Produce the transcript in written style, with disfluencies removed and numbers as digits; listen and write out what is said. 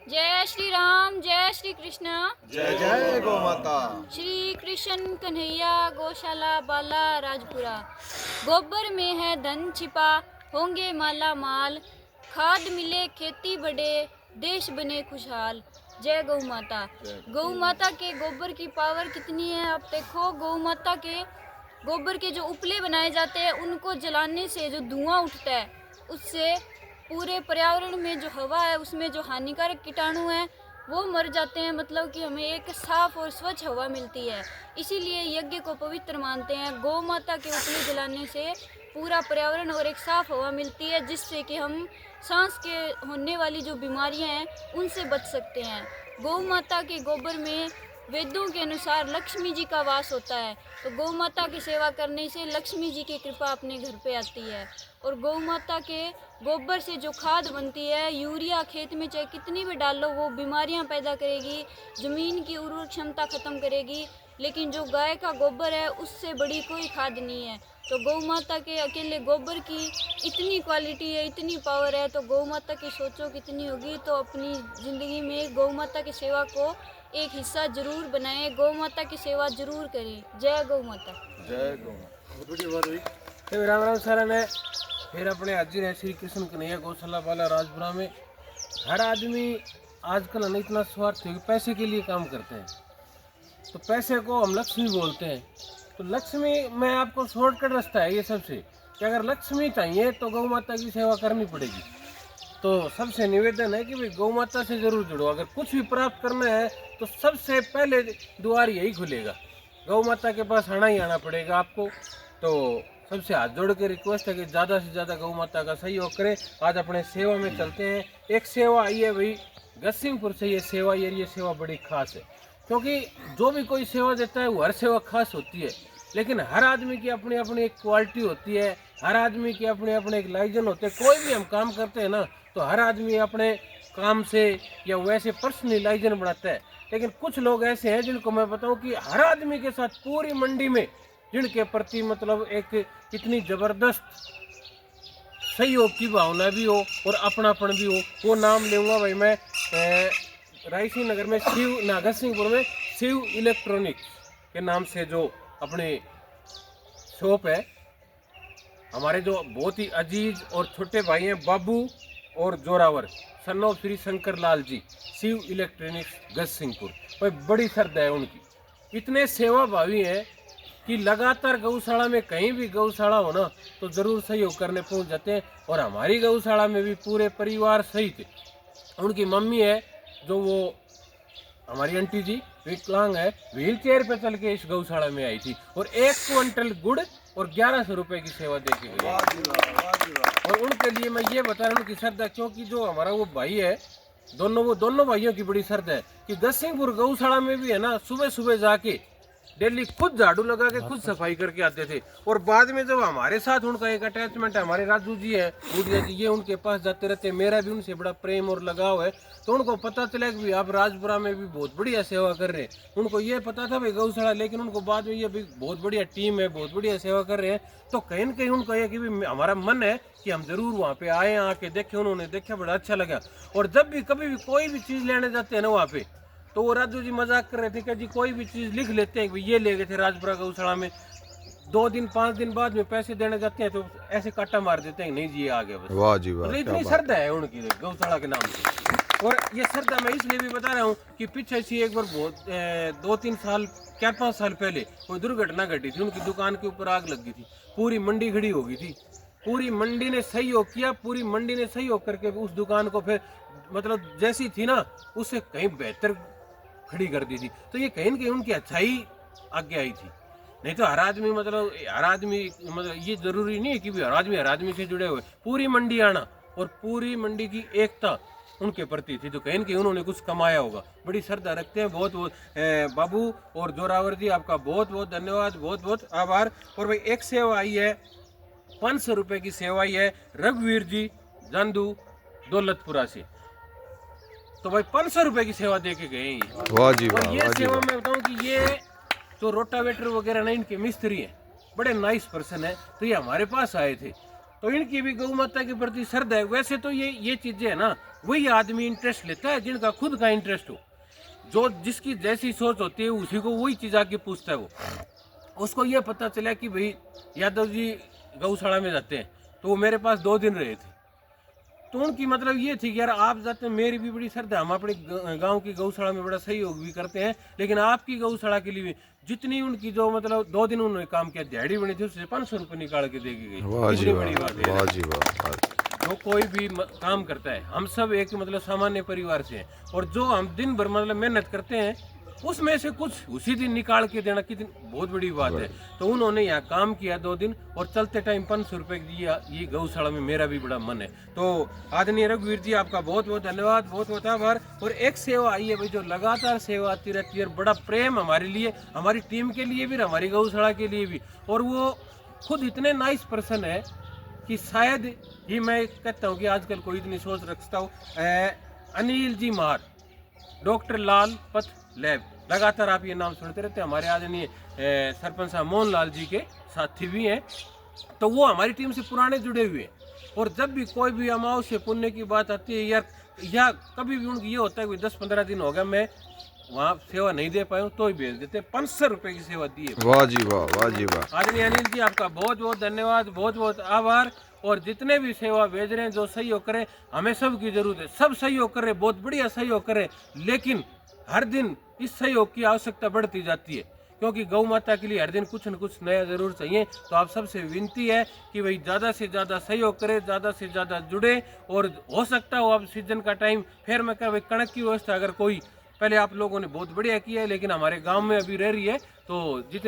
जय श्री राम, जय श्री कृष्ण। जय जय गौ माता। श्री कृष्ण कन्हैया गौशाला बाला राजपुरा। गोबर में है धन छिपा, होंगे माला माल। खाद मिले खेती बढ़े, देश बने खुशहाल। जय गौ माता। गौ माता के गोबर की पावर कितनी है आप देखो। गौ माता के गोबर के जो उपले बनाए जाते हैं उनको जलाने से जो धुआं उठता है उससे पूरे पर्यावरण में जो हवा है उसमें जो हानिकारक कीटाणु हैं वो मर जाते हैं। मतलब कि हमें एक साफ और स्वच्छ हवा मिलती है। इसीलिए यज्ञ को पवित्र मानते हैं। गौ माता के उपले जलाने से पूरा पर्यावरण और एक साफ हवा मिलती है जिससे कि हम सांस के होने वाली जो बीमारियां हैं उनसे बच सकते हैं। गौ माता के गोबर में वेदों के अनुसार लक्ष्मी जी का वास होता है। तो गौ माता की सेवा करने से लक्ष्मी जी की कृपा अपने घर पे आती है। और गौ माता के गोबर से जो खाद बनती है, यूरिया खेत में चाहे कितनी भी डालो वो बीमारियां पैदा करेगी, ज़मीन की उर्वरक क्षमता ख़त्म करेगी। लेकिन जो गाय का गोबर है उससे बड़ी कोई खाद नहीं है। तो गौ माता के अकेले गोबर की इतनी क्वालिटी है, इतनी पावर है। तो गौ माता की सोचो कितनी होगी। तो अपनी ज़िंदगी में गौ माता की सेवा को एक हिस्सा जरूर बनाएं, गौ माता की सेवा जरूर करें। जय गौ माता। जय गौ माता। तो राम राम सारा ने फिर अपने हाजिर है श्री कृष्ण कन्हैया गौशाला वाला राजपुरा में। हर आदमी आजकल ना इतना स्वार्थ है कि पैसे के लिए काम करते हैं। तो पैसे को हम लक्ष्मी बोलते हैं। तो लक्ष्मी में आपको शॉर्टकट रास्ता है ये सबसे कि अगर लक्ष्मी चाहिए तो गौ माता की सेवा करनी पड़ेगी। तो सबसे निवेदन है कि भाई गौ माता से जरूर जुड़ो। अगर कुछ भी प्राप्त करना है तो सबसे पहले द्वार यही खुलेगा, गौ माता के पास आना ही आना पड़ेगा आपको। तो सबसे हाथ जोड़ के रिक्वेस्ट है कि ज़्यादा से ज़्यादा गौ माता का सहयोग करें। आज अपने सेवा में चलते हैं। एक सेवा आई है भाई गसिंगपुर से, ये सेवा ये सेवा बड़ी खास है क्योंकि जो भी कोई सेवा देता है वो हर सेवा खास होती है। लेकिन हर आदमी की अपनी अपनी एक क्वालिटी होती है, हर आदमी के अपने अपने एक लाइजन होते हैं। कोई भी हम काम करते हैं ना तो हर आदमी अपने काम से या वैसे पर्सनली लाइजन बनाता है। लेकिन कुछ लोग ऐसे हैं जिनको मैं बताऊं कि हर आदमी के साथ पूरी मंडी में जिनके प्रति मतलब एक इतनी ज़बरदस्त सहयोग की भावना भी हो और अपनापन भी हो। वो नाम लूँगा भाई मैं रायसिंह नगर में शिव नागर सिंहपुर में शिव इलेक्ट्रॉनिक्स के नाम से जो अपनी शॉप है। हमारे जो बहुत ही अजीज और छोटे भाई हैं बाबू और Zorawar son of Shri Shankar Lal ji, Shiv electronics Gasinghpur. भाई बड़ी श्रद्धा है उनकी, इतने सेवा भावी हैं कि लगातार गौशाला में कहीं भी गौशाला हो ना तो ज़रूर सहयोग करने पहुंच जाते हैं। और हमारी गौशाला में भी पूरे परिवार सहित उनकी मम्मी है जो वो हमारी आंटी जी विकलांग है, व्हील चेयर पे चल के इस गौशाला में आई थी और 1 क्विंटल गुड़ और 1100 रुपए की सेवा दे के गई। और उनके लिए मैं ये बता रहा हूँ उनकी श्रद्धा, क्योंकि जो हमारा वो भाई है वो दोनों भाइयों की बड़ी श्रद्धा है कि गसिंहपुर गौशाला में भी है ना सुबह सुबह जाके डेली खुद झाड़ू लगा के खुद सफाई करके आते थे। और बाद में जब हमारे साथ उनका एक अटैचमेंट है, हमारे राजू जी है बूढ़िया जी, ये उनके पास जाते रहते हैं, मेरा भी उनसे बड़ा प्रेम और लगाव है। तो उनको पता चला कि आप राजपुरा में भी बहुत बढ़िया सेवा कर रहे हैं। उनको ये पता था भाई गौशाला, लेकिन उनको बाद में ये भी बहुत बढ़िया टीम है, बहुत बढ़िया सेवा कर रहे हैं। तो कहीं ना कहीं उनको ये कि हमारा मन है कि हम जरूर वहाँ पे आए, आके देखें। उन्होंने देखा, बड़ा अच्छा लगा। और जब भी कभी भी कोई भी चीज़ लेने जाते हैं ना वहाँ पे, तो वो राजू जी मजाक कर रहे थे कि जी कोई भी चीज़ लिख लेते हैं कि ये ले गए थे राजपुरा गौशाला में, 2 दिन 5 दिन बाद में पैसे देने जाते हैं तो ऐसे काटा मार देते हैं, नहीं जी ये आ गया बस। वाह जी वाह, मतलब इतनी श्रद्धा है उनकी गौशाला के नाम से। और ये श्रद्धा मैं इसलिए भी बता रहा हूँ कि पीछे से एक बार बहुत 2-3 साल 4-5 साल पहले कोई दुर्घटना घटी थी। उनकी दुकान के ऊपर आग लग गई थी, पूरी मंडी खड़ी हो गई थी। पूरी मंडी ने सहयोग किया, पूरी मंडी ने सहयोग करके उस दुकान को फिर मतलब जैसी थी ना उससे कहीं बेहतर खड़ी कर दी थी। तो ये कहीं ना कहीं उनकी अच्छाई आगे आई थी। नहीं तो हर आदमी मतलब ये जरूरी नहीं है कि भी हर आदमी से जुड़े हुए। पूरी मंडी आना और पूरी मंडी की एकता उनके प्रति थी। तो कहीं ना कहीं उन्होंने कुछ कमाया होगा। बड़ी श्रद्धा रखते हैं। बहुत बहुत बाबू और जोरावर जी आपका बहुत बहुत धन्यवाद, बहुत बहुत आभार। और भाई एक सेवा आई है 500 रुपये की सेवा आई है रघुवीर जी जांदू दौलतपुरा से। तो भाई 500 रुपए की सेवा दे के गए हैं। वाह जी वाह, और ये सेवा मैं बताऊं कि ये जो रोटावेटर वगैरह ना इनके मिस्त्री हैं, बड़े नाइस पर्सन है। तो ये हमारे पास आए थे तो इनकी भी गौ माता के प्रति श्रद्धा है। वैसे तो ये चीजें है ना, वही आदमी इंटरेस्ट लेता है जिनका खुद का इंटरेस्ट हो, जो जिसकी जैसी सोच होती है उसी को वही चीज आके पूछता है। वो उसको ये पता चला कि भाई यादव जी गौशाला में जाते हैं, तो वो मेरे पास 2 दिन रहे थे। तो उनकी मतलब ये थी कि यार आप जाते हैं, मेरी भी बड़ी श्रद्धा, हम अपने गांव की गौशाला में बड़ा सहयोग भी करते हैं, लेकिन आपकी गौशाला के लिए भी जितनी उनकी जो मतलब 2 दिन उन्होंने काम किया, दिहाड़ी बनी थी, उससे 500 रुपये निकाल के देगी गई। वाह जी इतनी वाह, बड़ी बात है। वाह जी वाह। जो कोई भी काम करता है, हम सब एक मतलब सामान्य परिवार से हैं, और जो हम दिन भर मतलब मेहनत करते हैं उसमें से कुछ उसी दिन निकाल के देना कितनी बहुत बड़ी बात है। तो उन्होंने यहाँ काम किया 2 दिन, और चलते टाइम 500 रुपये दिया। ये गौशाला में मेरा भी बड़ा मन है। तो आदरणीय रघुवीर जी, आपका बहुत बहुत धन्यवाद, बहुत बहुत आभार। और एक सेवा आई है भाई, जो लगातार सेवा आती रहती है, और बड़ा प्रेम हमारे लिए, हमारी टीम के लिए भी, हमारी गौशाला के लिए भी। और वो खुद इतने नाइस पर्सन है कि शायद ही मैं कहता हूँ कि आजकल कोई इतनी सोच रखता हूँ। अनिल जी मार, डॉक्टर लाल पथ लैब, लगातार आप ये नाम सुनते रहते हैं। हमारे आदरणीय सरपंच साहब मोहन लाल जी के साथी भी हैं, तो वो हमारी टीम से पुराने जुड़े हुए हैं। और जब भी कोई भी अमावस्या पुण्य की बात आती है यार, या कभी भी उनकी ये होता है कि 10-15 दिन हो गया मैं वहाँ सेवा नहीं दे पाया हूँ, तो ही भेज देते, 500 रुपये की सेवा दी है। वाह जी वाह, वाह जी वाह। आदरणीय अनिल जी, आपका बहुत बहुत धन्यवाद, बहुत बहुत आभार। और जितने भी सेवा भेज रहे हैं, जो सहयोग करें, हमें सब की जरूरत है, सब सहयोग कर रहे हैं, बहुत बढ़िया सहयोग करें, लेकिन हर दिन इस सहयोग की आवश्यकता बढ़ती जाती है, क्योंकि गौ माता के लिए हर दिन कुछ न कुछ नया जरूर चाहिए। तो आप सबसे विनती है कि भाई ज़्यादा से ज़्यादा सहयोग करें, ज़्यादा से ज़्यादा जुड़े। और हो सकता हो अब सीजन का टाइम, फिर मैं कह भाई कणक की व्यवस्था अगर कोई, पहले आप लोगों ने बहुत बढ़िया किया है, लेकिन हमारे गाँव में अभी रह रही है, तो जितने